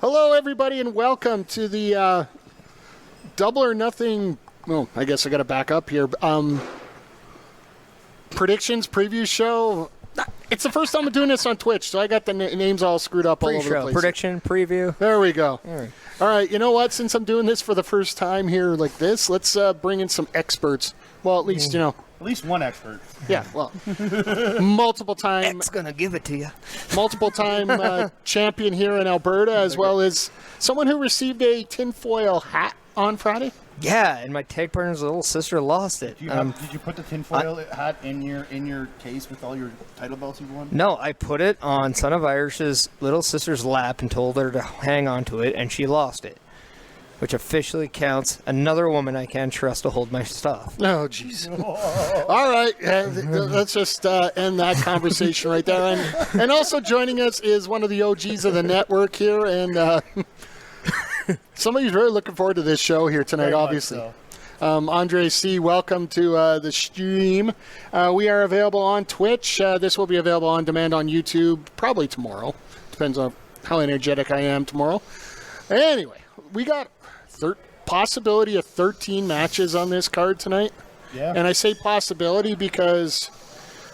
Hello, everybody, and welcome to the Double or Nothing. Well, I guess I got to back up here. Predictions preview show. It's the first time I'm doing this on Twitch, so I got the names all screwed up all over the place. Prediction preview. There we go. All right, you know what? Since I'm doing this for the first time here like this, let's bring in some experts. Well, at least, you know. At least one expert. Yeah, well, multiple time. It's gonna give it to you. Multiple time champion here in Alberta, as well as someone who received a tinfoil hat on Friday. Yeah, and my tag partner's little sister lost it. Did you put the tinfoil hat in your case with all your title belts you've won? No, I put it on Son of Irish's little sister's lap and told her to hang on to it, and she lost it. Which officially counts another woman I can't trust to hold my stuff. Oh, jeez. All right, let's just end that conversation right there. And also joining us is one of the OGs of the network here, and somebody's really looking forward to this show here tonight, obviously. So. Andre C., welcome to the stream. We are available on Twitch. This will be available on demand on YouTube probably tomorrow. Depends on how energetic I am tomorrow. Anyway, we got possibility of 13 matches on this card tonight. Yeah. And I say possibility because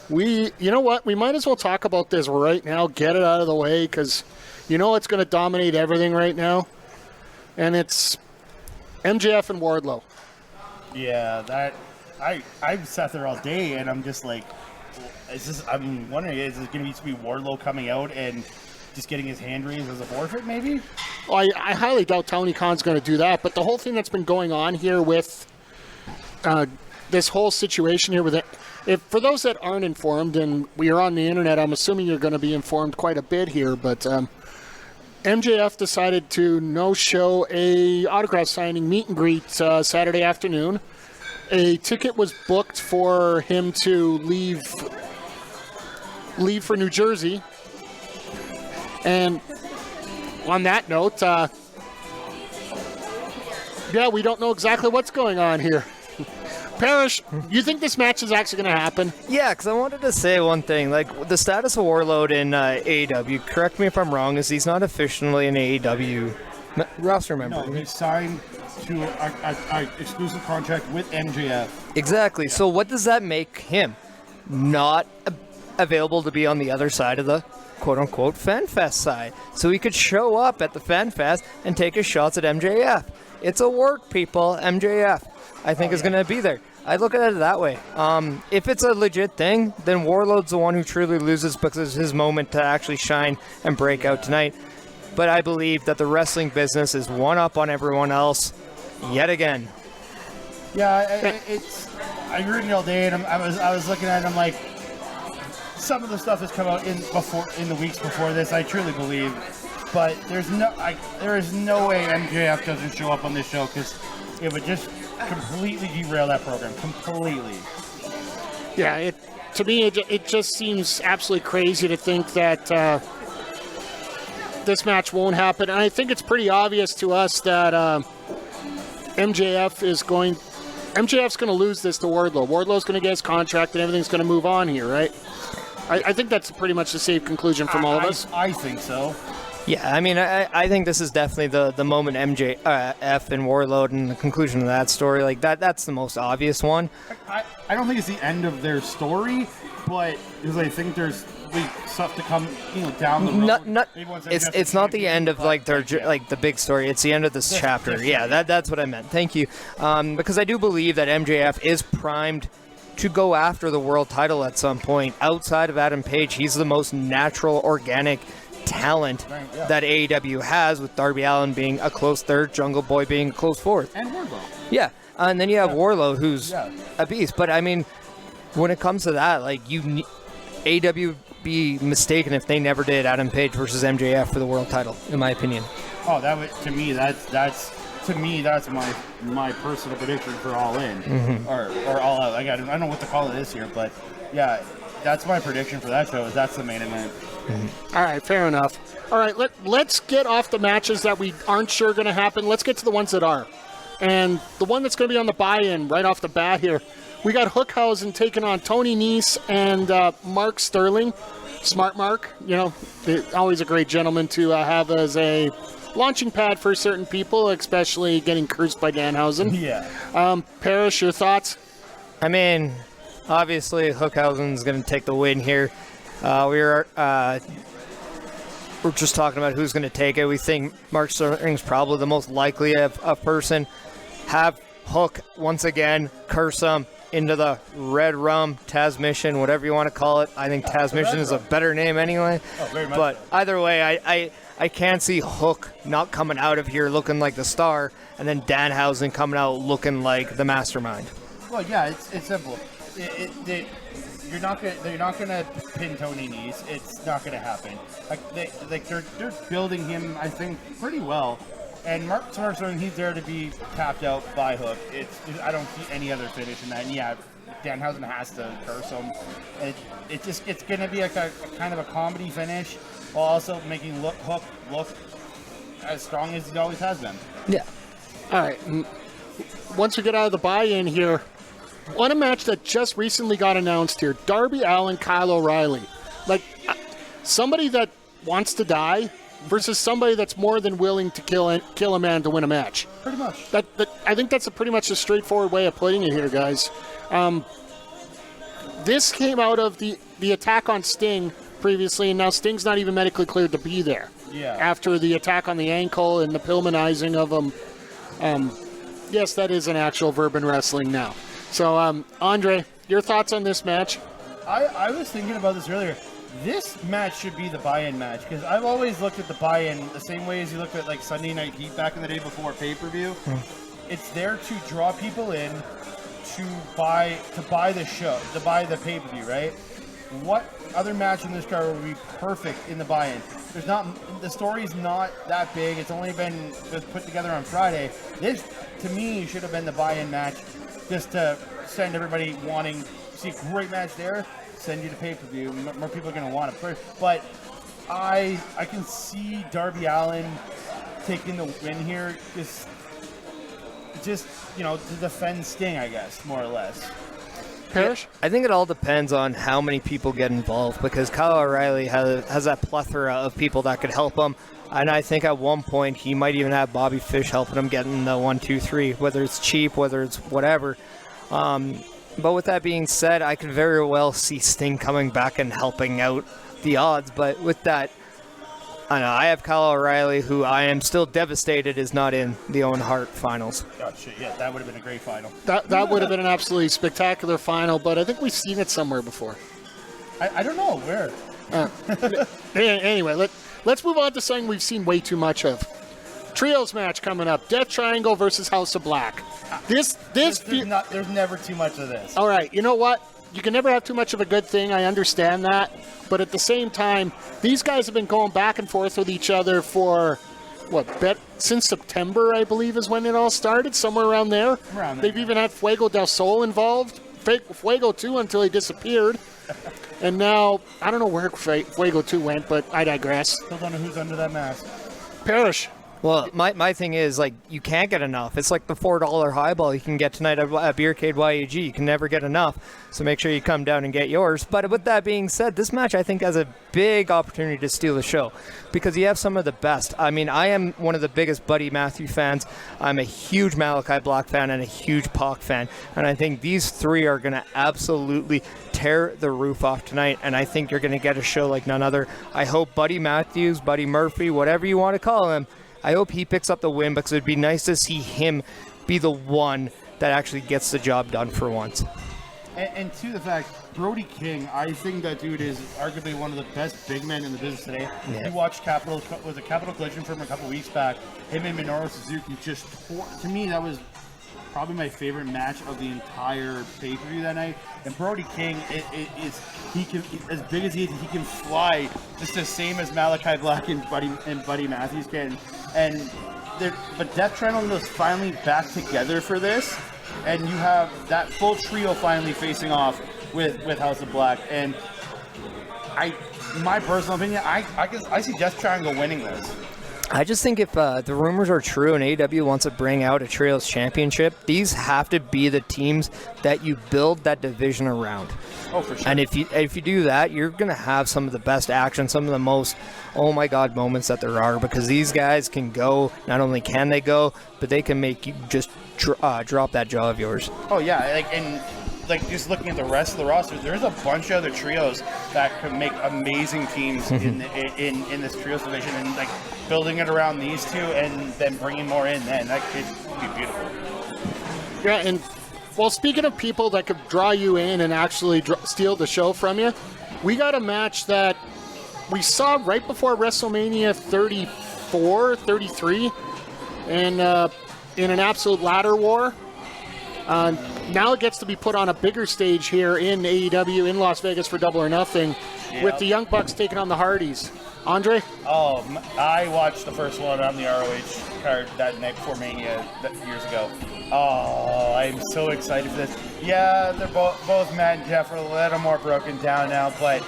you know what? We might as well talk about this right now, get it out of the way, because you know what's going to dominate everything right now? And it's MJF and Wardlow. Yeah, I've sat there all day, and I'm just like, I'm wondering, is it going to be Wardlow coming out and just getting his hand raised as a forfeit, maybe? Well, I highly doubt Tony Khan's going to do that, but the whole thing that's been going on here with this whole situation here with it, for those that aren't informed, and we are on the internet, I'm assuming you're going to be informed quite a bit here, but MJF decided to no-show a autograph signing meet and greet Saturday afternoon. A ticket was booked for him to leave for New Jersey. And on that note, yeah, we don't know exactly what's going on here. Parrish, you think this match is actually going to happen? Yeah, because I wanted to say one thing. Like, the status of Warlord in AEW, correct me if I'm wrong, is he's not officially an AEW roster member. No, he signed to an exclusive contract with MJF. Exactly. Yeah. So what does that make him? Not available to be on the other side of the quote-unquote FanFest side. So he could show up at the FanFest and take his shots at MJF. It's a work, people. MJF, I think, is going to be there. I look at it that way. If it's a legit thing, then Warlord's the one who truly loses because it's his moment to actually shine and break out tonight. But I believe that the wrestling business is one up on everyone else yet again. Yeah, I've read it all day, and I was looking at it, and I'm like, some of the stuff has come out in the weeks before this, I truly believe, but there is no way MJF doesn't show up on this show, because it would just completely derail that program, completely. Yeah, to me it just seems absolutely crazy to think that this match won't happen, and I think it's pretty obvious to us that MJF's going to lose this to Wardlow. Wardlow's going to get his contract, and everything's going to move on here, right? I think that's pretty much the safe conclusion from all of us. I think so. Yeah, I mean, I think this is definitely the moment MJF and Warlord and the conclusion of that story. Like, that's the most obvious one. I don't think it's the end of their story, but because I think there's stuff to come, down the road. It's not the end of like their like the big story. It's the end of this chapter. Yeah, that's what I meant. Thank you. Because I do believe that MJF is primed to go after the world title at some point. Outside of Adam Page, he's the most natural, organic talent that AEW has, with Darby Allin being a close third, Jungle Boy being a close fourth. And Wardlow. Yeah, and then you have Wardlow, who's a beast. But I mean, when it comes to that, like, AEW would be mistaken if they never did Adam Page versus MJF for the world title, in my opinion. Oh, that's my personal prediction for All In, or All Out. I don't know what to call it this year, but yeah, that's my prediction for that show. That's the main event. All right, fair enough. All right, let's get off the matches that we aren't sure going to happen. Let's get to the ones that are. And the one that's going to be on the buy-in right off the bat here, we got Hookhausen taking on Tony Nese and Mark Sterling. Smart Mark, always a great gentleman to have as a launching pad for certain people, especially getting cursed by Danhausen. Yeah. Parrish, your thoughts? I mean, obviously Hookhausen's going to take the win here. We're just talking about who's going to take it. We think Mark Sterling's probably the most likely of person. Have Hook once again curse him into the Red Rum, Tasmission, whatever you want to call it. I think Tasmission is a better name anyway. Oh, very much but so. either way, I can't see Hook not coming out of here looking like the star, and then Danhausen coming out looking like the mastermind. Well, yeah, it's simple. You're not gonna pin Tony Nese. It's not gonna happen. They're building him, I think, pretty well. And Mark Sterling, he's there to be tapped out by Hook. I don't see any other finish in that. And yeah, Danhausen has to curse him. It's gonna be like a kind of a comedy finish, while also making Hook look as strong as he always has been. Yeah. All right. Once we get out of the buy-in here, on a match that just recently got announced here, Darby Allin, Kyle O'Reilly. Like, somebody that wants to die versus somebody that's more than willing to kill a man to win a match. Pretty much. I think that's pretty much a straightforward way of putting it here, guys. This came out of the attack on Sting previously, and now Sting's not even medically cleared to be there. Yeah. After the attack on the ankle and the Pillmanizing of him. Yes, that is an actual verb in wrestling now. So, Andre, your thoughts on this match? I was thinking about this earlier. This match should be the buy-in match, because I've always looked at the buy-in the same way as you looked at like Sunday Night Heat back in the day before pay-per-view. It's there to draw people in to buy the show, to buy the pay-per-view, right? What other match in this card would be perfect in the buy-in? The story's not that big. It's only been just put together on Friday. This, to me, should have been the buy-in match, just to send everybody wanting to see a great match there. Send you to pay-per-view. More people are going to want it. But I can see Darby Allin taking the win here, just to defend Sting, I guess, more or less. Parrish? I think it all depends on how many people get involved, because Kyle O'Reilly has that plethora of people that could help him. And I think at one point he might even have Bobby Fish helping him getting the 1, 2, 3, whether it's cheap, whether it's whatever. But with that being said, I could very well see Sting coming back and helping out the odds. But with that, I know I have Kyle O'Reilly, who I am still devastated is not in the Owen Hart finals. Oh, shit, yeah, that would have been a great final. That would have been an absolutely spectacular final, but I think we've seen it somewhere before. I don't know where. Anyway, let's move on to something we've seen way too much of. Trios match coming up. Death Triangle versus House of Black. There's never too much of this. All right, you know what? You can never have too much of a good thing. I understand that. But at the same time, these guys have been going back and forth with each other for, since September, I believe, is when it all started, somewhere around there. They've even had Fuego del Sol involved. Fuego 2 until he disappeared. And now, I don't know where Fuego 2 went, but I digress. Still don't know who's under that mask. Parrish. Well, my thing is, you can't get enough. It's like the $4 highball you can get tonight at Beercade YEG. You can never get enough, so make sure you come down and get yours. But with that being said, this match, I think, has a big opportunity to steal the show, because you have some of the best. I mean, I am one of the biggest Buddy Matthews fans. I'm a huge Malachi Black fan and a huge Pac fan, and I think these three are going to absolutely tear the roof off tonight, and I think you're going to get a show like none other. I hope Buddy Matthews, Buddy Murphy, whatever you want to call him, I hope he picks up the win, because it would be nice to see him be the one that actually gets the job done for once. And to the fact, Brody King, I think that dude is arguably one of the best big men in the business today. Yeah. You watched Capital Collision from a couple weeks back. Him and Minoru Suzuki just tore. To me, that was probably my favorite match of the entire pay-per-view that night. And Brody King, he can, as big as he can fly, just the same as Malachi Black and Buddy Matthews can. But Death Triangle is finally back together for this, and you have that full trio finally facing off with House of Black. And my personal opinion, I see Death Triangle winning this. I just think if the rumors are true and AEW wants to bring out a Trios Championship, these have to be the teams that you build that division around. Oh, for sure. And if you do that, you're going to have some of the best action, some of the most oh my God moments that there are, because these guys can go. Not only can they go, but they can make you just drop that jaw of yours. Oh yeah, just looking at the rest of the roster, there's a bunch of other trios that could make amazing teams in this trios division, and like building it around these two and then bringing more in, then that could be beautiful. Yeah, and well, speaking of people that could draw you in and actually steal the show from you, we got a match that we saw right before WrestleMania 34, 33, and in an absolute ladder war. Now it gets to be put on a bigger stage here in AEW in Las Vegas for Double or Nothing, with the Young Bucks taking on the Hardys. Andre? Oh, I watched the first one on the ROH card that night before Mania years ago. Oh, I'm so excited for this. Yeah, they're both Matt and Jeff are a little more broken down now, but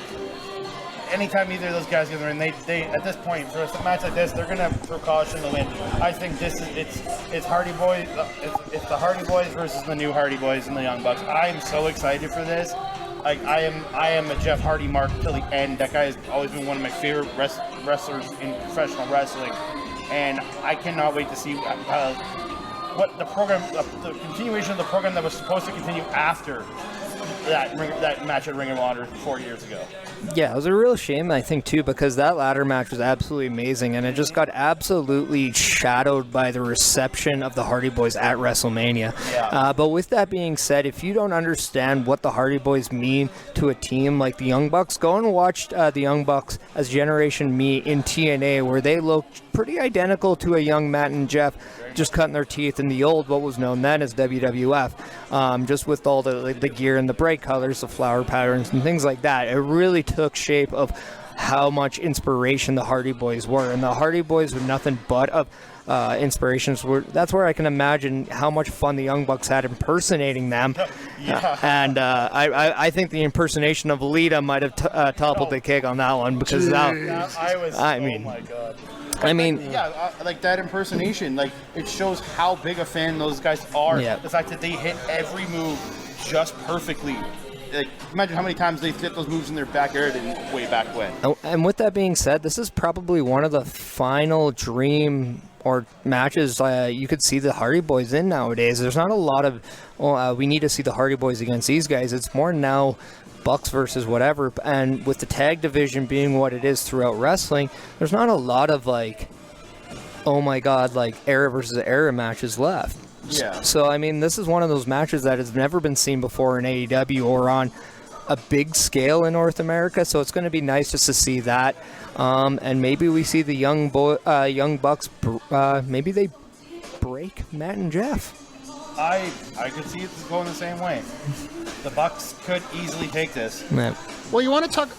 anytime either of those guys get in the ring, they at this point, for a match like this, they're gonna throw caution to the wind. I think it's Hardy Boys, it's the Hardy Boys versus the new Hardy Boys and the Young Bucks. I am so excited for this. Like I am a Jeff Hardy mark till the end. That guy has always been one of my favorite wrestlers in professional wrestling, and I cannot wait to see what the program, the continuation of the program that was supposed to continue after that match at Ring of Honor 4 years ago. Yeah, it was a real shame, I think, too, because that ladder match was absolutely amazing, and it just got absolutely shadowed by the reception of the Hardy Boys at WrestleMania. Yeah. But with that being said, if you don't understand what the Hardy Boys mean to a team like the Young Bucks, go and watch the Young Bucks as Generation Me in TNA, where they looked pretty identical to a young Matt and Jeff, just cutting their teeth in the old, what was known then as WWF, just with all the gear and the bright colors, the flower patterns and things like that. It really took shape of how much inspiration the Hardy Boys were, and the Hardy Boys were nothing but of inspirations. That's where I can imagine how much fun the Young Bucks had impersonating them. Yeah. And I think the impersonation of Lita might have toppled the cake on that one, because oh my God. I mean, like that impersonation, like it shows how big a fan those guys are. Yeah. The fact that they hit every move just perfectly. Like, imagine how many times they fit those moves in their backyard and way back when. Oh, and with that being said, this is probably one of the final dream or matches you could see the Hardy Boys in nowadays. There's not a lot of, we need to see the Hardy Boys against these guys. It's more now Bucks versus whatever, and with the tag division being what it is throughout wrestling, there's not a lot of oh my God, era versus era matches left. Yeah. So I mean, this is one of those matches that has never been seen before in AEW or on a big scale in North America. So it's going to be nice just to see that, and maybe we see the Young Bucks. Maybe they break Matt and Jeff. I could see it going the same way. The Bucks could easily take this. Yeah. Well, you want to talk...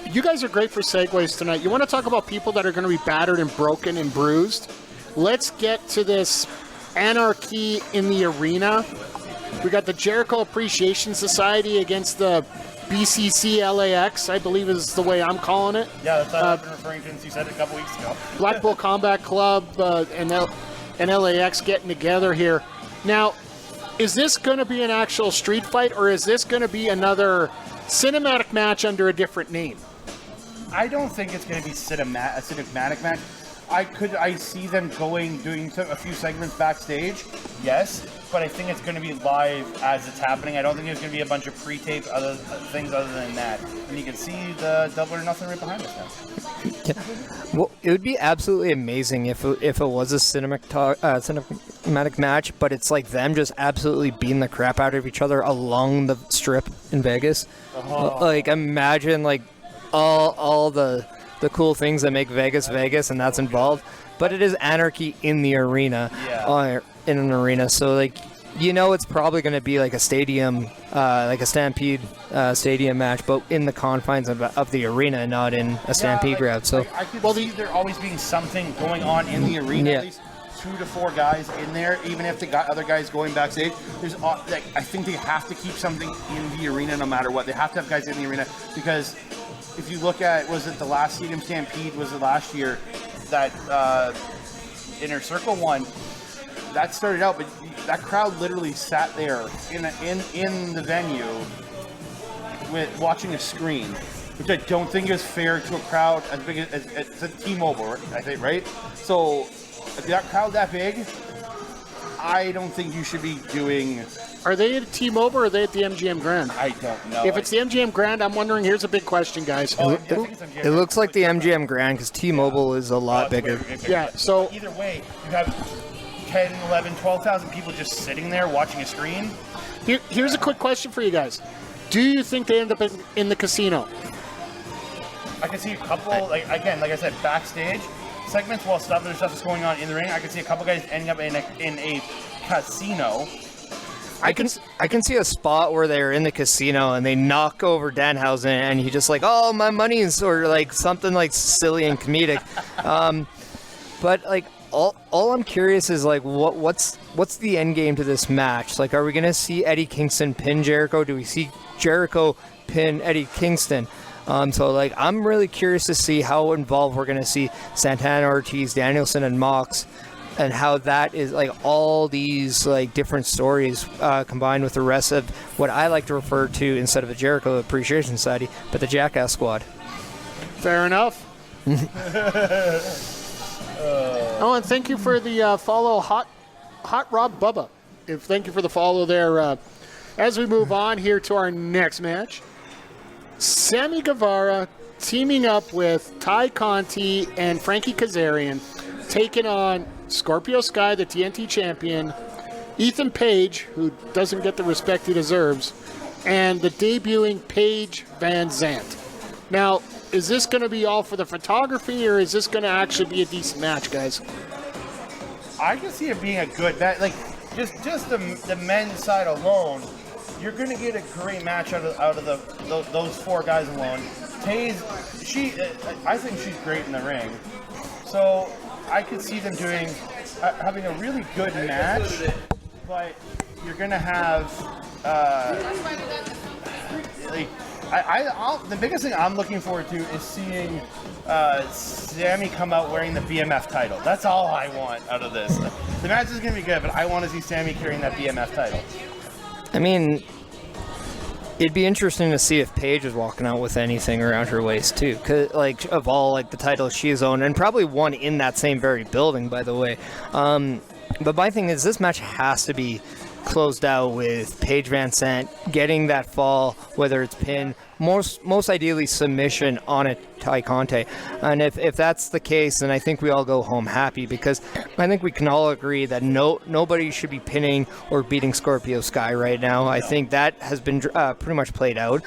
You guys are great for segues tonight. You want to talk about people that are going to be battered and broken and bruised? Let's get to this anarchy in the arena. We got the Jericho Appreciation Society against the BCC LAX, I believe is the way I'm calling it. Yeah, that's what I've been referring to since you said it a couple weeks ago. Blackpool Combat Club and LAX getting together here. Now, is this going to be an actual street fight, or is this going to be another cinematic match under a different name? I don't think it's going to be a cinematic match. I see them doing a few segments backstage, yes, but I think it's going to be live as it's happening. I don't think there's going to be a bunch of pre-taped things other than that. And you can see the Double or Nothing right behind us now. Yeah. Well, it would be absolutely amazing if it was a cinematic match, but it's like them just absolutely beating the crap out of each other along the strip in Vegas. Like, imagine all the cool things that make Vegas Vegas, and that's involved. But it is anarchy in the arena, in an arena. So it's probably going to be like a stadium, like a Stampede stadium match, but in the confines of the arena, not in a Stampede crowd. So I could see there always being something going on in the arena. Yeah. At least 2 to 4 guys in there, even if they got other guys going backstage. I think they have to keep something in the arena no matter what. They have to have guys in the arena, because if you look at, was it the last Stadium Stampede, was it last year, that Inner Circle one, that started out, but that crowd literally sat there in the venue with watching a screen, which I don't think is fair to a crowd as big as it's a T-Mobile, I think, right? So if that crowd that big, I don't think you should be doing. Are they at T-Mobile or are they at the MGM Grand? I don't know. If it's the MGM Grand, I'm wondering, here's a big question, guys. I think it's MGM. It looks like the MGM Grand because T-Mobile is a lot bigger. Yeah, so Either way, you have 10, 11, 12,000 people just sitting there watching a screen. here's a quick question for you guys. Do you think they end up in the casino? I can see a couple, like I said, backstage segments while other stuff is going on in the ring. I can see a couple guys ending up in a casino. I can see a spot where they're in the casino and they knock over Danhausen and he just like, oh, my money's, or like something like silly and comedic. But like all I'm curious is like what's the end game to this match? Like, are we gonna see Eddie Kingston pin Jericho? Do we see Jericho pin Eddie Kingston? So like I'm really curious to see how involved we're gonna see Santana, Ortiz, Danielson, and Mox. And how that is like all these like different stories combined with the rest of what I like to refer to instead of the Jericho Appreciation Society, but the Jackass Squad. Fair enough. Oh, and thank you for the follow, Hot Rob Bubba. Thank you for the follow there. As we move on here to our next match, Sammy Guevara teaming up with Ty Conti and Frankie Kazarian, taking on Scorpio Sky, the TNT champion, Ethan Page, who doesn't get the respect he deserves, and the debuting Paige Van Zandt. Now, is this going to be all for the photography, or is this going to actually be a decent match, guys? I can see it being a good match. Like, just the men's side alone, you're going to get a great match out of those four guys alone. Paige, I think she's great in the ring. So I could see them having a really good match, but you're gonna have the biggest thing I'm looking forward to is seeing Sammy come out wearing the BMF title. That's all I want out of this. The match is gonna be good, but I want to see Sammy carrying that BMF title. I mean, it'd be interesting to see if Paige is walking out with anything around her waist too, 'cause, like, of all like the titles she's owned, and probably one in that same very building, by the way. But my thing is, this match has to be closed out with Paige Van Zandt getting that fall, whether it's pin, most ideally submission on a Ty Conti. And if that's the case, then I think we all go home happy, because I think we can all agree that nobody should be pinning or beating Scorpio Sky right now. I think that has been pretty much played out.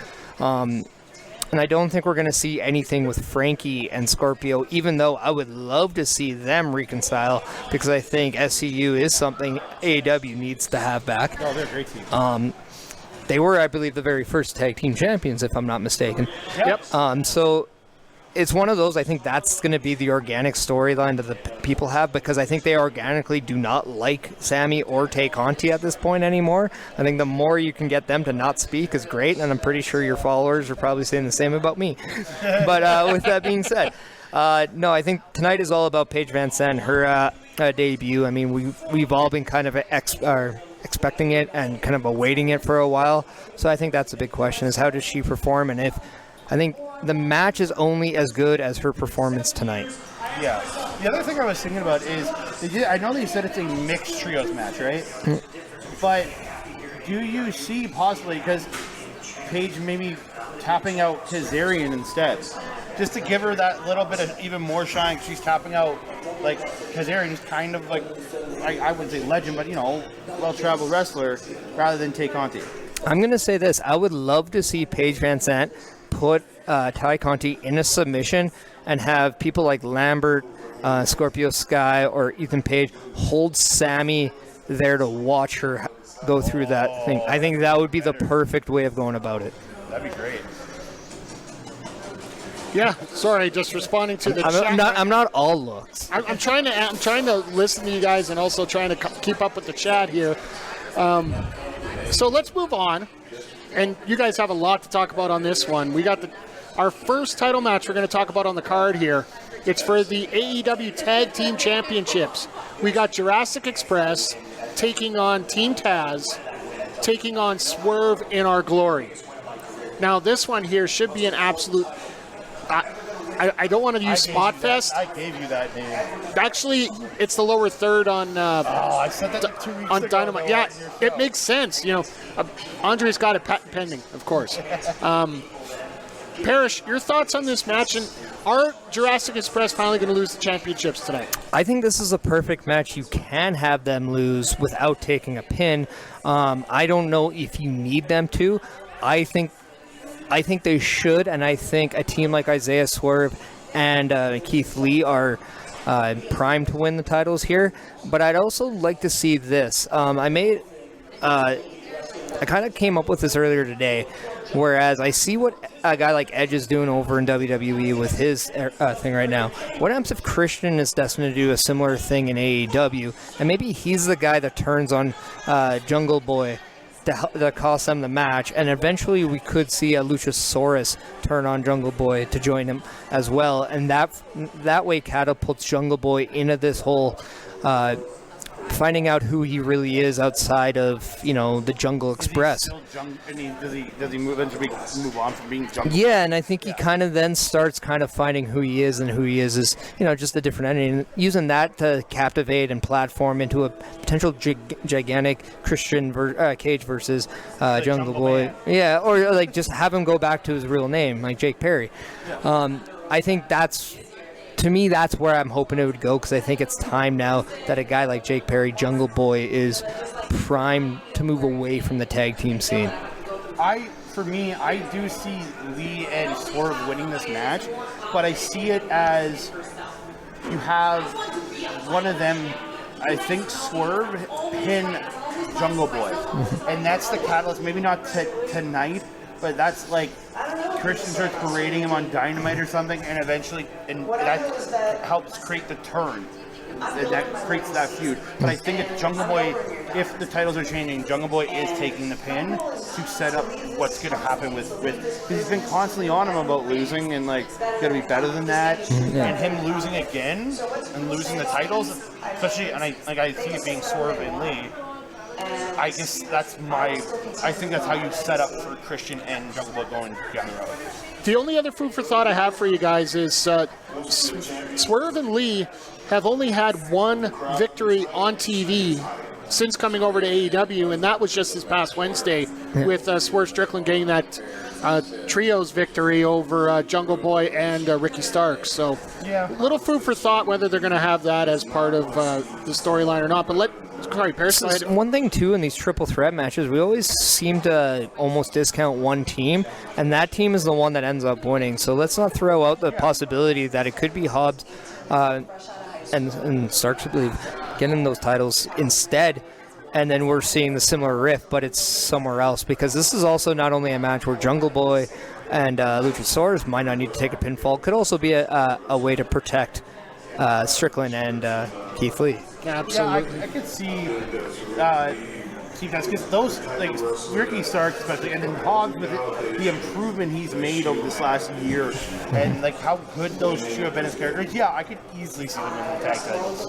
And I don't think we're going to see anything with Frankie and Scorpio, even though I would love to see them reconcile, because I think SCU is something AEW needs to have back. Oh, they're a great team. They were, I believe, the very first tag team champions, if I'm not mistaken. Yep. So it's one of those, I think that's going to be the organic storyline that the people have, because I think they organically do not like Sammy or Tay Conti at this point anymore. I think the more you can get them to not speak is great, and I'm pretty sure your followers are probably saying the same about me. But with that being said, no, I think tonight is all about Paige Van Zandt, her debut. I mean, we've all been kind of expecting it and kind of awaiting it for a while. So I think that's a big question, is how does she perform, and if I think the match is only as good as her performance tonight. Yeah. The other thing I was thinking about is, I know they said it's a mixed trios match, right? But do you see possibly, because Paige maybe tapping out Kazarian instead, just to give her that little bit of even more shine? She's tapping out, like, Kazarian is kind of like, I wouldn't say legend, but, well-traveled wrestler, rather than Tay Conti. I'm going to say this. I would love to see Paige Van Zandt put Ty Conti in a submission and have people like Lambert, Scorpio Sky, or Ethan Page hold Sammy there to watch her go through that thing. I think that would be the perfect way of going about it. That'd be great. Yeah, sorry, just responding to the chat. I'm not all looks. I'm trying to listen to you guys and also trying to keep up with the chat here. So let's move on. And you guys have a lot to talk about on this one. We got our first title match we're going to talk about on the card here. It's for the AEW Tag Team Championships. We got Jurassic Express taking on Team Taz, taking on Swerve in Our Glory. Now, this one here should be an absolute... I don't want to use Spot Fest. I gave you that name. Actually, it's the lower third on I said that 2 weeks on ago. Dynamite. Yeah, it makes sense. Andre's got it patent pending, of course. Parrish, your thoughts on this match, and are Jurassic Express finally going to lose the championships tonight? I think this is a perfect match. You can have them lose without taking a pin. I don't know if you need them to. I think they should, and I think a team like Isaiah Swerve and Keith Lee are primed to win the titles here. But I'd also like to see this. I kind of came up with this earlier today, whereas I see what a guy like Edge is doing over in WWE with his thing right now. What happens if Christian is destined to do a similar thing in AEW, and maybe he's the guy that turns on Jungle Boy to cost them the match, and eventually we could see a Luchasaurus turn on Jungle Boy to join him as well, and that way catapults Jungle Boy into this whole finding out who he really is outside of the Jungle Express. Does he move on from being Jungle? Yeah, and I think he kind of then starts kind of finding who he is, and who he is just a different entity, and using that to captivate and platform into a potential gigantic Christian Cage versus Jungle Boy. Man. Yeah, or like just have him go back to his real name, like Jake Perry. Yeah. I think to me, that's where I'm hoping it would go, because I think it's time now that a guy like Jake Perry, Jungle Boy, is primed to move away from the tag team scene. For me, I do see Lee and Swerve winning this match, but I see it as you have one of them, I think Swerve, pin Jungle Boy. And that's the catalyst, maybe not tonight, but that's like Christian starts parading him on Dynamite or something, and eventually, and that helps create the turn. That creates that feud. But I think if Jungle Boy, if the titles are changing, Jungle Boy is taking the pin to set up what's going to happen with because he's been constantly on him about losing and like got to be better than that, and him losing again and losing the titles, especially, and I see it being Swerve and Lee. I guess I think that's how you set up for Christian and Jungle Boy going down the road. The only other food for thought I have for you guys is Swerve and Lee have only had one victory on TV since coming over to AEW, and that was just this past Wednesday with Swerve Strickland getting that trios victory over Jungle Boy and Ricky Starks. So little food for thought whether they're going to have that as part of the storyline or not. But Paris, go ahead. One thing, too, in these triple threat matches, we always seem to almost discount one team, and that team is the one that ends up winning. So let's not throw out the possibility that it could be Hobbs and Starks getting those titles instead, and then we're seeing the similar rift, but it's somewhere else, because this is also not only a match where Jungle Boy and Luchasaurus might not need to take a pinfall. It could also be a way to protect Strickland and Keith Lee. Absolutely. Yeah, I could see because those, like Ricky Starks especially, and then Hobbs with the improvement he's made over this last year, and like how good those two have been as characters. Yeah, I could easily see them in the tag titles.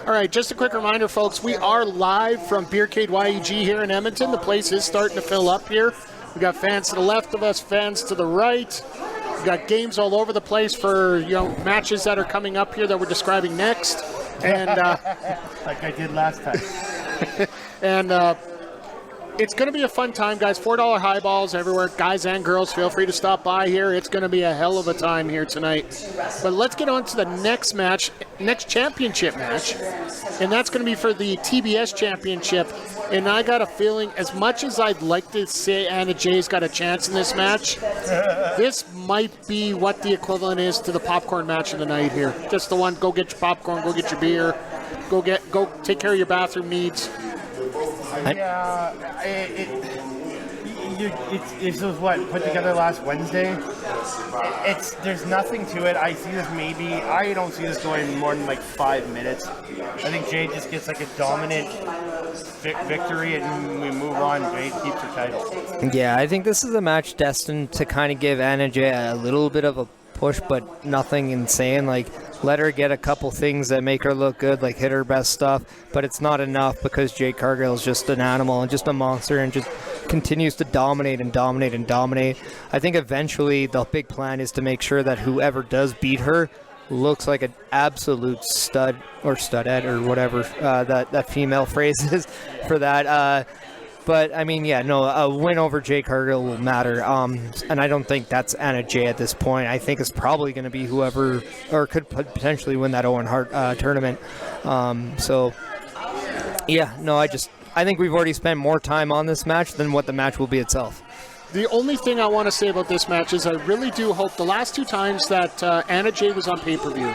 All right, just a quick reminder, folks, we are live from Beercade YEG here in Edmonton. The place is starting to fill up here. We got fans to the left of us, fans to the right. We got games all over the place for matches that are coming up here that we're describing next. And like I did last time. And it's going to be a fun time, guys. $4 highballs everywhere. Guys and girls, feel free to stop by here. It's going to be a hell of a time here tonight. But let's get on to the next match, next championship match. And that's going to be for the TBS championship. And I got a feeling, as much as I'd like to say Anna Jay's got a chance in this match, this might be what the equivalent is to the popcorn match of the night here. Just the one, go get your popcorn, go get your beer, go take care of your bathroom needs. Yeah, this was what put together last Wednesday. There's nothing to it. I see this I don't see this going more than like 5 minutes. I think Jade just gets like a dominant victory and we move on. Jade keeps her title. Yeah, I think this is a match destined to kind of give Anna Jay a little bit of a push, but nothing insane. Like, let her get a couple things that make her look good, like hit her best stuff, but it's not enough because Jade Cargill is just an animal and just a monster and just continues to dominate and dominate and dominate. I think eventually the big plan is to make sure that whoever does beat her looks like an absolute stud or studette or whatever that female phrase is for that. But, I mean, yeah, no, a win over Jade Cargill will matter. And I don't think that's Anna Jay at this point. I think it's probably going to be whoever, or could potentially win that Owen Hart tournament. So, yeah, no, I think we've already spent more time on this match than what the match will be itself. The only thing I want to say about this match is I really do hope the last 2 times that Anna Jay was on pay-per-view,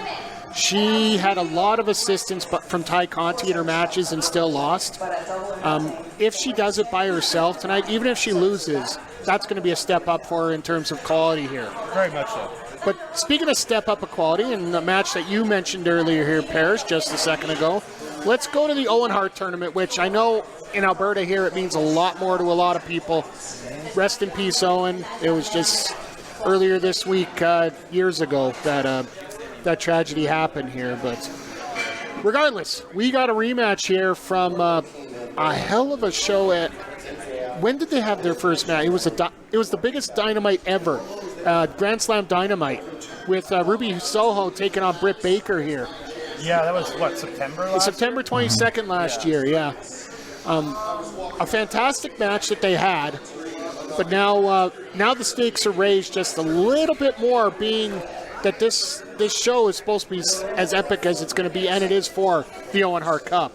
she had a lot of assistance from Ty Conti in her matches and still lost. If she does it by herself tonight, even if she loses, that's going to be a step up for her in terms of quality here. Very much so. But speaking of step up of quality, and the match that you mentioned earlier here, Paiges, just a second ago, let's go to the Owen Hart tournament, which I know in Alberta here it means a lot more to a lot of people. Rest in peace, Owen. It was just earlier this week, years ago, that tragedy happened here. But regardless, we got a rematch here from a hell of a show at... When did they have their first match? It was the biggest Dynamite ever. Grand Slam Dynamite with Ruby Soho taking on Britt Baker here. Yeah, that was, what, September 22nd last year, yeah. A fantastic match that they had, but now the stakes are raised just a little bit more, being that this show is supposed to be as epic as it's going to be, and it is for the Owen Hart Cup.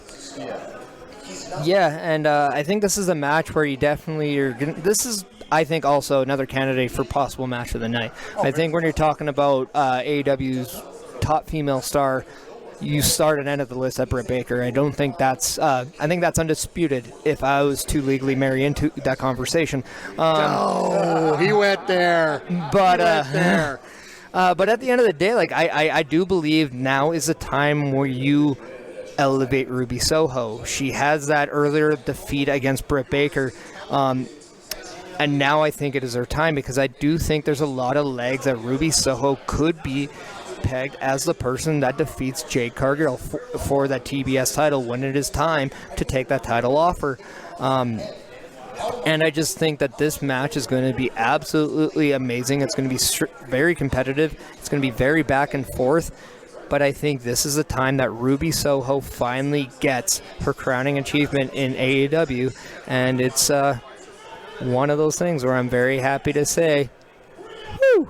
Yeah, and I think this is a match where you definitely are going to... This is, I think, also another candidate for possible match of the night. I think when you're talking about AEW's top female star, you start and end of the list at Britt Baker. I don't think that's... I think that's undisputed if I was to legally marry into that conversation. He went there. But at the end of the day, like I do believe now is a time where you elevate Ruby Soho. She has that earlier defeat against Britt Baker. And now I think it is her time, because I do think there's a lot of legs that Ruby Soho could be pegged as the person that defeats Jade Cargill for that TBS title when it is time to take that title off her. And I just think that this match is going to be absolutely amazing. It's going to be very competitive. It's going to be very back and forth. But I think this is the time that Ruby Soho finally gets her crowning achievement in AEW. And it's one of those things where I'm very happy to say, woo!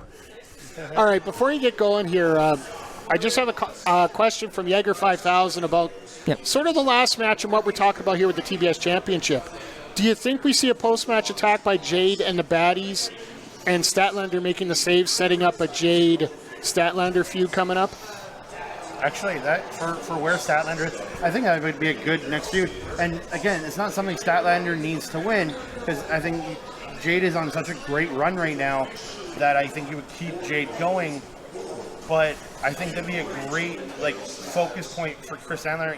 All right, before you get going here, I just have a question from Jaeger 5000 about sort of the last match and what we're talking about here with the TBS Championship. Do you think we see a post-match attack by Jade and the Baddies, and Statlander making the save, setting up a Jade-Statlander feud coming up? Actually, that for where Statlander is, I think that would be a good next feud. And again, it's not something Statlander needs to win, because I think Jade is on such a great run right now that I think he would keep Jade going. But I think that'd be a great focus point for Chris Statlander.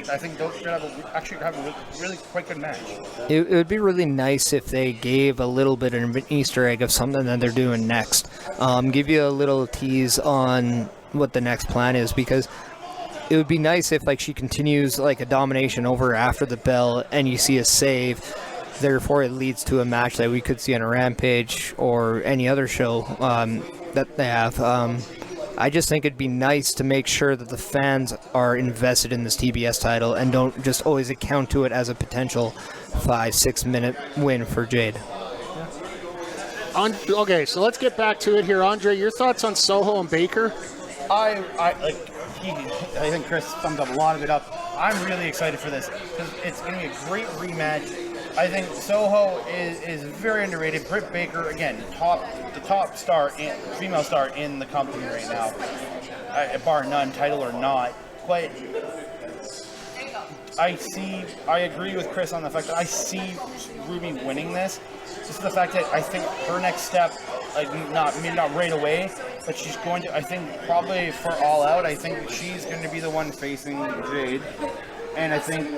I think those could have a really quite good match. It would be really nice if they gave a little bit of an Easter egg of something that they're doing next. Give you a little tease on what the next plan is, because it would be nice if she continues a domination over after the bell and you see a save. Therefore, it leads to a match that we could see on a Rampage or any other show that they have. I just think it'd be nice to make sure that the fans are invested in this TBS title and don't just always account to it as a potential 5-6 minute win for Jade. Okay, so let's get back to it here. Andre, your thoughts on Soho and Baker? I think Chris summed up a lot of it up. I'm really excited for this because it's going to be a great rematch. I think Soho is very underrated. Britt Baker, again, the top star, female star in the company right now, bar none, title or not. But I agree with Chris on the fact that I see Ruby winning this. Just the fact that I think her next step, maybe not right away, but she's going to, I think probably for All Out, I think she's going to be the one facing Jade. And I think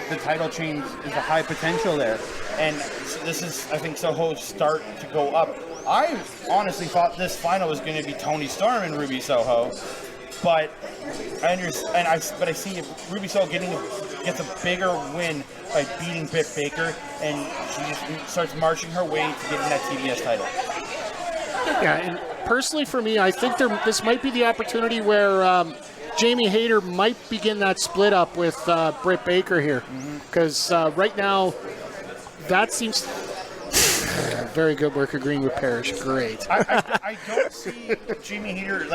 the title change is a high potential there. And this is, I think, Soho's start to go up. I honestly thought this final was going to be Toni Storm and Ruby Soho. But I understand, but I see Ruby Soho gets a bigger win by beating Britt Baker, and she just starts marching her way to getting that TBS title. Yeah, and personally for me, I think this might be the opportunity where Jamie Hayter might begin that split up with Britt Baker here, because right now that seems very good work agreeing with Parrish. Great. I don't see Jamie Hayter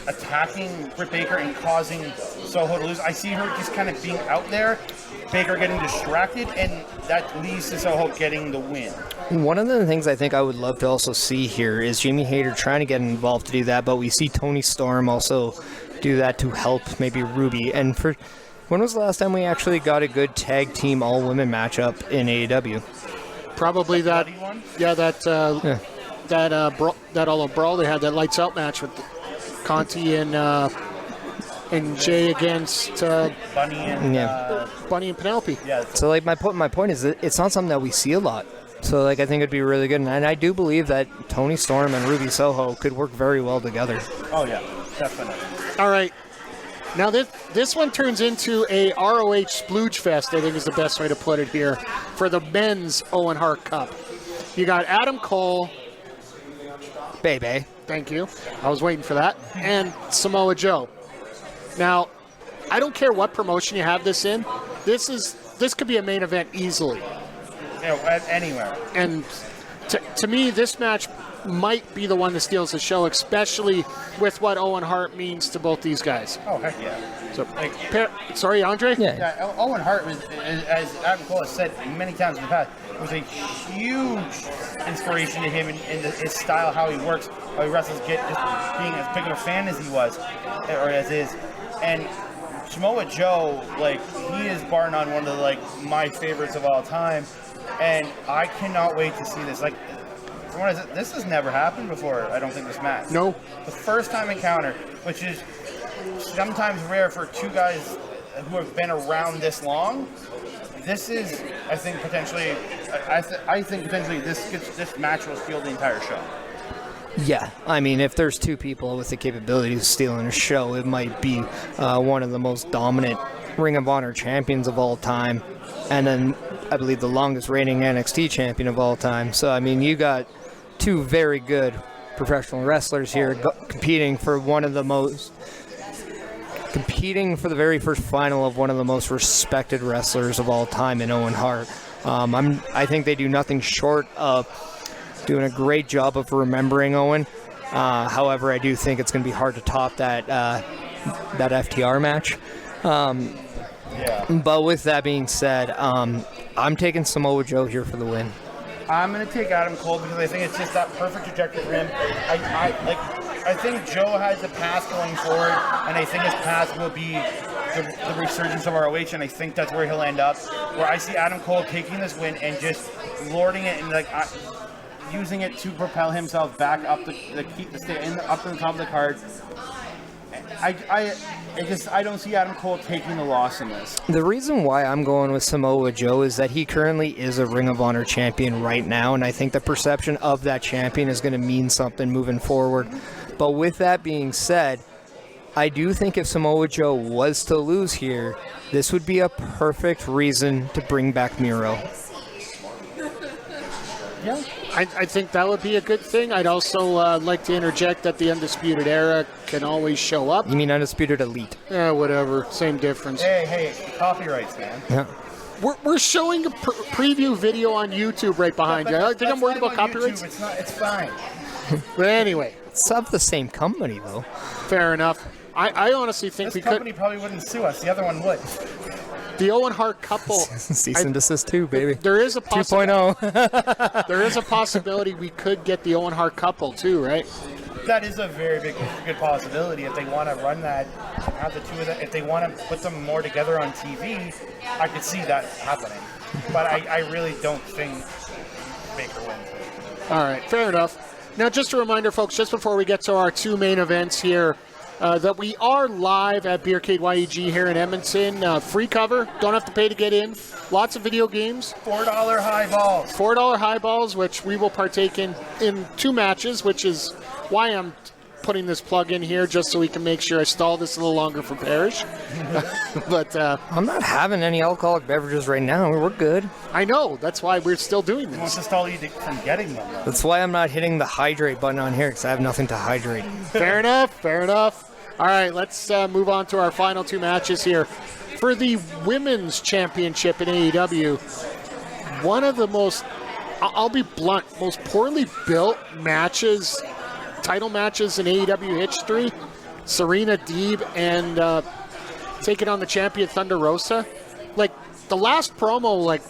attacking Britt Baker and causing Soho to lose. I see her just kind of being out there, Baker getting distracted, and that leads to Soho getting the win. One of the things I think I would love to also see here is Jamie Hayter trying to get involved to do that, but we see Toni Storm also do that to help maybe Ruby. And when was the last time we actually got a good tag team all-women matchup in AEW? Probably that. One? Yeah, that all-out brawl they had, that lights out match with Conti and Jay against Bunny and Bunny and Penelope. Yeah. So like my point is that it's not something that we see a lot. So like I think it'd be really good, and I do believe that Toni Storm and Ruby Soho could work very well together. Oh yeah, definitely. All right. Now this one turns into a ROH splooge fest, I think is the best way to put it here, for the men's Owen Hart Cup. You got Adam Cole. Baby. Thank you. I was waiting for that. And Samoa Joe. Now, I don't care what promotion you have this in. This could be a main event easily. Anywhere. And to me, this match might be the one that steals the show, especially with what Owen Hart means to both these guys. Oh, heck yeah. So, sorry, Andre? Yeah, Owen Hart was, as Adam Cole has said many times in the past, was a huge inspiration to him in his style, how he works, how he wrestles, just being as big of a fan as he was, or as is. And Samoa Joe, he is bar none one of my favorites of all time, and I cannot wait to see this. This has never happened before, I don't think, this match. No. The first time encounter, which is sometimes rare for two guys who have been around this long. This is, I think, potentially, this match will steal the entire show. Yeah, I mean, if there's two people with the capability of stealing a show, it might be one of the most dominant Ring of Honor champions of all time, and then I believe the longest reigning NXT champion of all time. So, I mean, you got two very good professional wrestlers here competing for the very first final of one of the most respected wrestlers of all time in Owen Hart. I think they do nothing short of doing a great job of remembering Owen. However, I do think it's going to be hard to top that FTR match. But with that being said, I'm taking Samoa Joe here for the win. I'm going to take Adam Cole because I think it's just that perfect trajectory for him. I think Joe has a path going forward, and I think his path will be the resurgence of ROH, and I think that's where he'll end up. Where I see Adam Cole taking this win and just lording it and using it to propel himself back up up to the top of the card. I don't see Adam Cole taking the loss in this. The reason why I'm going with Samoa Joe is that he currently is a Ring of Honor champion right now, and I think the perception of that champion is going to mean something moving forward. But with that being said, I do think if Samoa Joe was to lose here, this would be a perfect reason to bring back Miro. Yeah, I think that would be a good thing. I'd also like to interject that the Undisputed Era can always show up. You mean Undisputed Elite? Yeah, whatever. Same difference. Hey, copyrights, man. Yeah. We're showing a preview video on YouTube right behind you. I think I'm worried about copyrights. It's fine. But anyway. It's of the same company, though. Fair enough. I honestly think this company probably wouldn't sue us. The other one would. The Owen Hart couple. Cease and desist too, baby. There is a 2.0. There is a possibility we could get the Owen Hart couple too, right? That is a very good possibility. If they want to run that, have the two of them, if they want to put them more together on TV, I could see that happening. But I really don't think Baker wins. All right, fair enough. Now, just a reminder, folks, just before we get to our two main events here, that we are live at Beercade YEG here in Edmonton. Free cover, don't have to pay to get in. Lots of video games. $4 highballs. $4 highballs, which we will partake in two matches, which is why I'm putting this plug in here just so we can make sure I stall this a little longer for Paiges. But I'm not having any alcoholic beverages right now. We're good. I know. That's why we're still doing He wants this. to stall you from getting them. Though. That's why I'm not hitting the hydrate button on here, because I have nothing to hydrate. Fair enough. Fair enough. All right, let's move on to our final two matches here. For the Women's Championship in AEW, one of the most, I'll be blunt, most poorly built matches, title matches in AEW history. Serena, Deeb, and taking on the champion Thunder Rosa. Like, the last promo, like,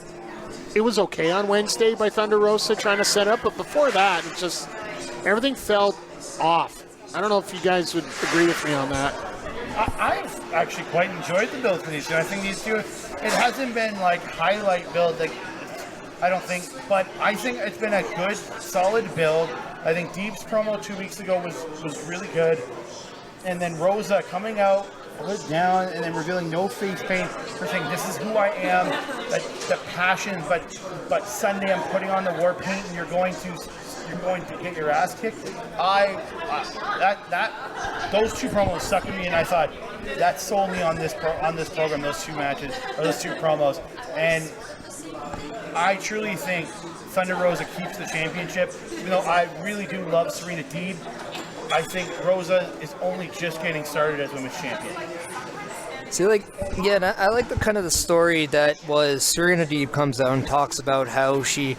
it was okay on Wednesday by Thunder Rosa trying to set up, but before that, it just, everything felt off. I don't know if you guys would agree with me on that. I've actually quite enjoyed the build for these two. I think these two, it hasn't been like highlight build, like I don't think, but I think it's been a good, solid build. I think Deeb's promo 2 weeks ago was really good, and then Rosa coming out, hood down, and then revealing no face paint, for saying this is who I am, the passion, but Sunday I'm putting on the war paint, and you're going to get your ass kicked. Those two promos stuck with me, and I thought that sold me on this program. Those two matches or those two promos, and I truly think Thunder Rosa keeps the championship. Even though I really do love Serena Deeb, I think Rosa is only just getting started as women's champion. See, like, yeah, and I like the kind of the story that was Serena Deeb comes out and talks about how she,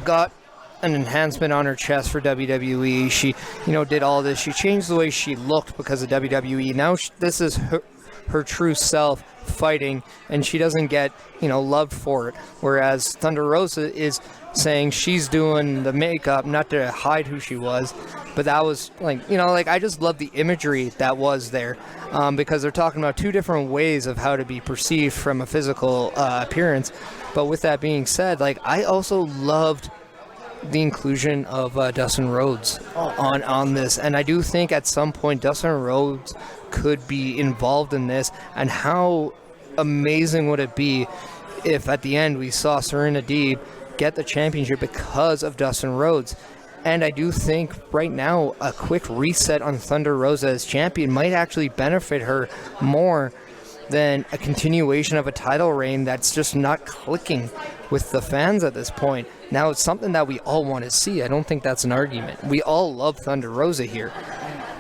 got an enhancement on her chest for WWE. She, did all this. She changed the way she looked because of WWE. Now this is her true self fighting, and she doesn't get, loved for it. Whereas Thunder Rosa is saying she's doing the makeup not to hide who she was, but that was I just love the imagery that was there, because they're talking about two different ways of how to be perceived from a physical appearance. But with that being said, I also loved the inclusion of Dustin Rhodes on this, and I do think at some point Dustin Rhodes could be involved in this. And how amazing would it be if at the end we saw Serena Deeb get the championship because of Dustin Rhodes? And I do think right now a quick reset on Thunder Rosa as champion might actually benefit her more than a continuation of a title reign that's just not clicking with the fans at this point. Now, it's something that we all want to see. I don't think that's an argument. We all love Thunder Rosa here,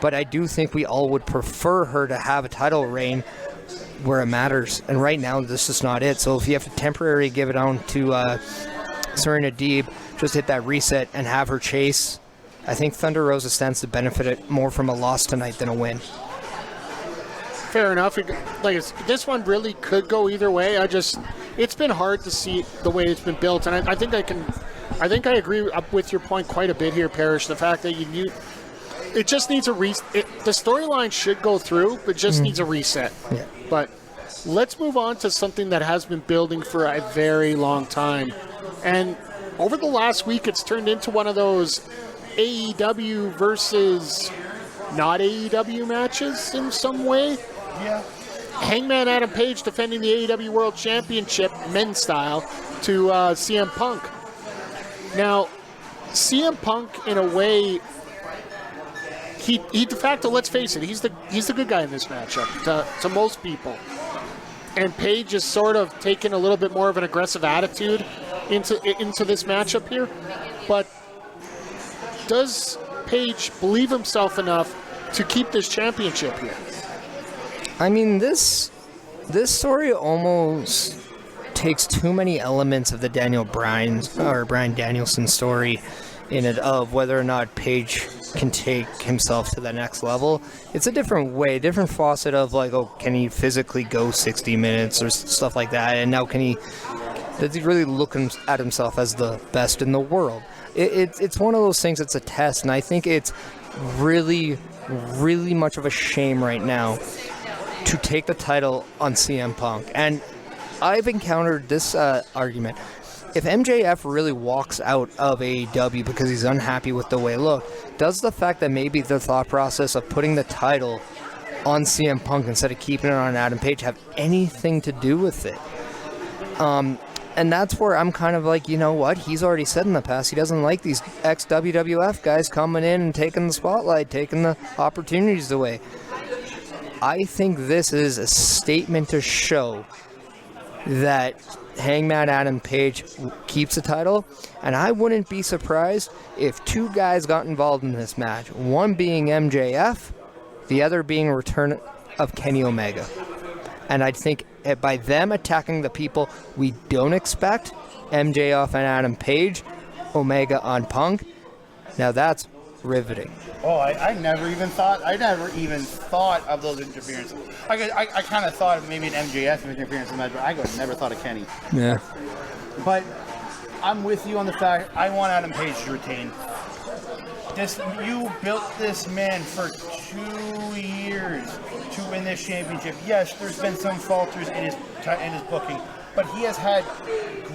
but I do think we all would prefer her to have a title reign where it matters. And right now, this is not it. So if you have to temporarily give it on to Serena Deeb, just hit that reset and have her chase, I think Thunder Rosa stands to benefit it more from a loss tonight than a win. Fair enough. This one really could go either way. It's been hard to see the way it's been built, and I think I agree with your point quite a bit here, Paiges. The fact that it just needs a reset. The storyline should go through, but just needs a reset. Yeah. But let's move on to something that has been building for a very long time, and over the last week, it's turned into one of those AEW versus not AEW matches in some way. Yeah. Hangman Adam Page defending the AEW World Championship men's style to CM Punk. Now, CM Punk, in a way, he de facto, let's face it, he's the good guy in this matchup to most people. And Page is sort of taking a little bit more of an aggressive attitude into this matchup here. But does Page believe himself enough to keep this championship here? I mean, this story almost takes too many elements of the Bryan Danielson story in it, of whether or not Page can take himself to the next level. It's a different way, different faucet of can he physically go 60 minutes or stuff like that, and now does he really look at himself as the best in the world? It's one of those things. It's a test, and I think it's really, really much of a shame right now to take the title on CM Punk. And I've encountered this argument. If MJF really walks out of AEW because he's unhappy with the way it looked, does the fact that maybe the thought process of putting the title on CM Punk instead of keeping it on Adam Page have anything to do with it? And that's where I'm kind of like, you know what? He's already said in the past he doesn't like these ex-WWF guys coming in and taking the spotlight, taking the opportunities away. I think this is a statement to show that Hangman Adam Page keeps the title, and I wouldn't be surprised if two guys got involved in this match, one being MJF, the other being a return of Kenny Omega. And I think by them attacking the people we don't expect, MJF and Adam Page, Omega on Punk, now that's riveting. Oh, I never even thought of those interferences. I kind of thought of maybe an MJF interference in that, but I never thought of Kenny. Yeah. But I'm with you on the fact I want Adam Page to retain. You built this man for 2 years to win this championship. Yes, there's been some falters in his booking, but he has had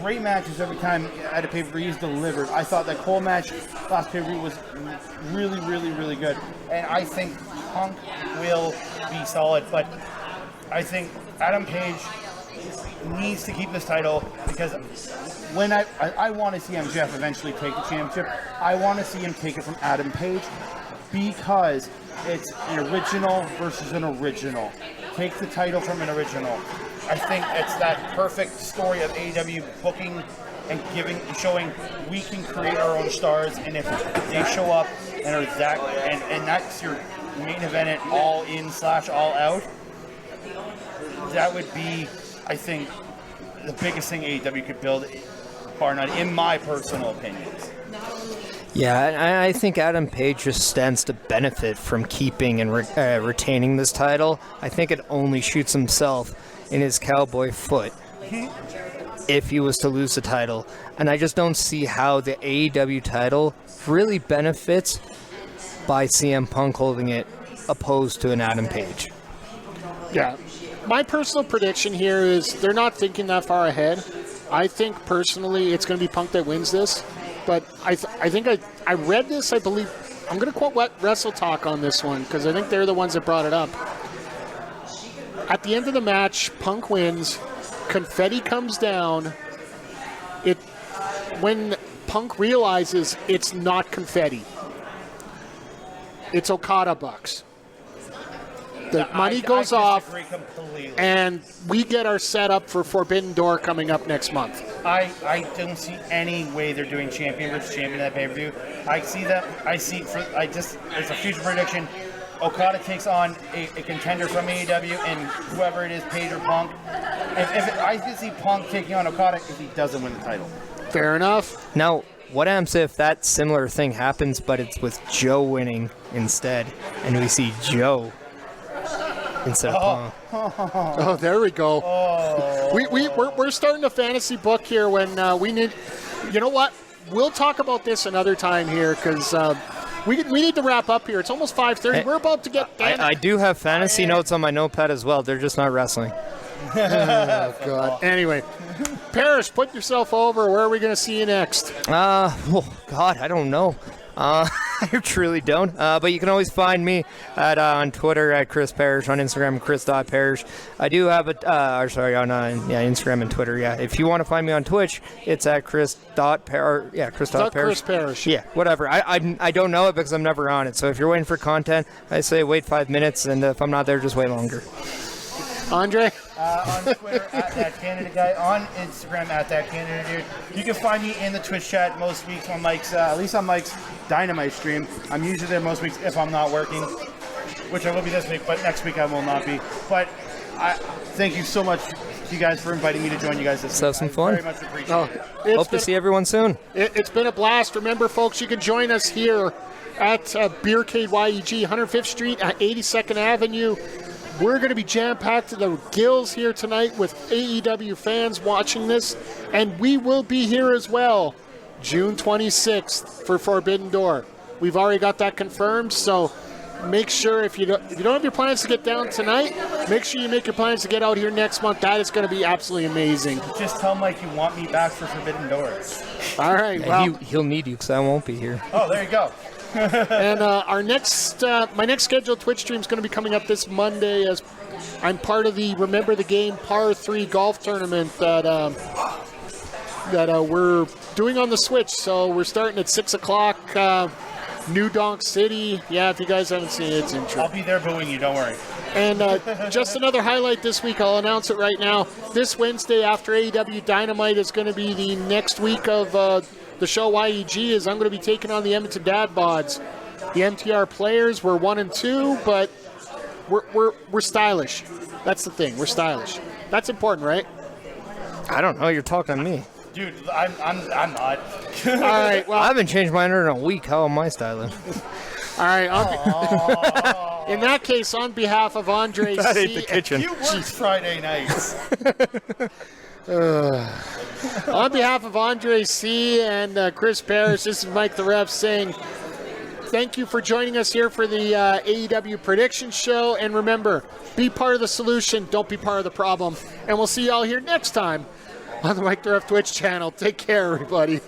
great matches every time at a pay-per-view he's delivered. I thought that Cole match last pay-per-view was really, really, really good, and I think Punk will be solid. But I think Adam Page needs to keep this title because when I want to see MJF eventually take the championship, I want to see him take it from Adam Page because it's an original versus an original. Take the title from an original. I think it's that perfect story of AEW booking and showing we can create our own stars, and if they show up and are that and that's your main event at All In / All Out, that would be, I think, the biggest thing AEW could build, bar none, in my personal opinion. Yeah, I think Adam Page just stands to benefit from keeping and retaining this title. I think it only shoots himself in his cowboy foot if he was to lose the title. And I just don't see how the AEW title really benefits by CM Punk holding it opposed to an Adam Page. Yeah. My personal prediction here is they're not thinking that far ahead. I think personally it's going to be Punk that wins this. But I think I read this, I believe. I'm going to quote Wrestle Talk on this one because I think they're the ones that brought it up. At the end of the match, Punk wins. Confetti comes down. When Punk realizes it's not confetti, it's Okada bucks. The money goes off, and we get our setup for Forbidden Door coming up next month. I don't see any way they're doing champion versus champion at pay-per-view. It's a future prediction. Okada takes on a contender from AEW, and whoever it is, Page or Punk. I can see Punk taking on Okada if he doesn't win the title. Fair enough. Now, what happens if that similar thing happens, but it's with Joe winning instead, and we see Joe instead of Punk? Oh, there we go. We're starting a fantasy book here when we need. You know what? We'll talk about this another time here because we need to wrap up here. It's almost 5:30. Hey, we're about to get. I do have fantasy notes on my notepad as well. They're just not wrestling. Oh God. Anyway, Parrish, put yourself over. Where are we going to see you next? Oh God, I don't know. I truly don't. But you can always find me on Twitter at Chris Parrish, on Instagram Chris.Parrish. I do have on Instagram and Twitter. Yeah, if you want to find me on Twitch, it's at Chris.Parrish. Yeah, Chris.Parrish. Chris Parrish. Yeah, whatever. I don't know it because I'm never on it. So if you're waiting for content, I say wait 5 minutes, and if I'm not there, just wait longer. Andre? On Twitter at that Canada guy, on Instagram at that Canada dude. You can find me in the Twitch chat most weeks on Mike's, at least on Mike's Dynamite stream. I'm usually there most weeks if I'm not working, which I will be this week, but next week I will not be. But I thank you so much to you guys for inviting me to join you guys this week. Have some fun. I very much appreciate it. Hope to see everyone soon. It's been a blast. Remember, folks, you can join us here at Beercade YEG, 105th Street at 82nd Avenue. We're going to be jam-packed to the gills here tonight with AEW fans watching this, and we will be here as well, June 26th for Forbidden Door. We've already got that confirmed, so make sure if you don't have your plans to get down tonight, make sure you make your plans to get out here next month. That is going to be absolutely amazing. Just tell Mike you want me back for Forbidden Door. All right, well. He'll need you because I won't be here. Oh, there you go. And my next scheduled Twitch stream is going to be coming up this Monday as I'm part of the Remember the Game Par 3 golf tournament that that we're doing on the Switch. So we're starting at 6 o'clock. New Donk City. Yeah, if you guys haven't seen it, it's interesting. I'll be there booing you, don't worry. And just another highlight this week, I'll announce it right now. This Wednesday after AEW Dynamite is going to be the next week of the show YEG, is I'm going to be taking on the Edmonton Dad Bods. The MTR players, we're 1-2, but we're stylish. That's the thing, we're stylish. That's important, right? I don't know. You're talking to me. Dude, I'm not. All right, well, I haven't changed mine in a week. How am I styling? all right. In that case, on behalf of Andre That C. ain't the kitchen. You work Friday nights. On behalf of Andre C. and Chris Parrish, this is Mike the Ref saying thank you for joining us here for the AEW Prediction Show. And remember, be part of the solution, don't be part of the problem. And we'll see y'all here next time on the Mike the Ref Twitch channel. Take care, everybody.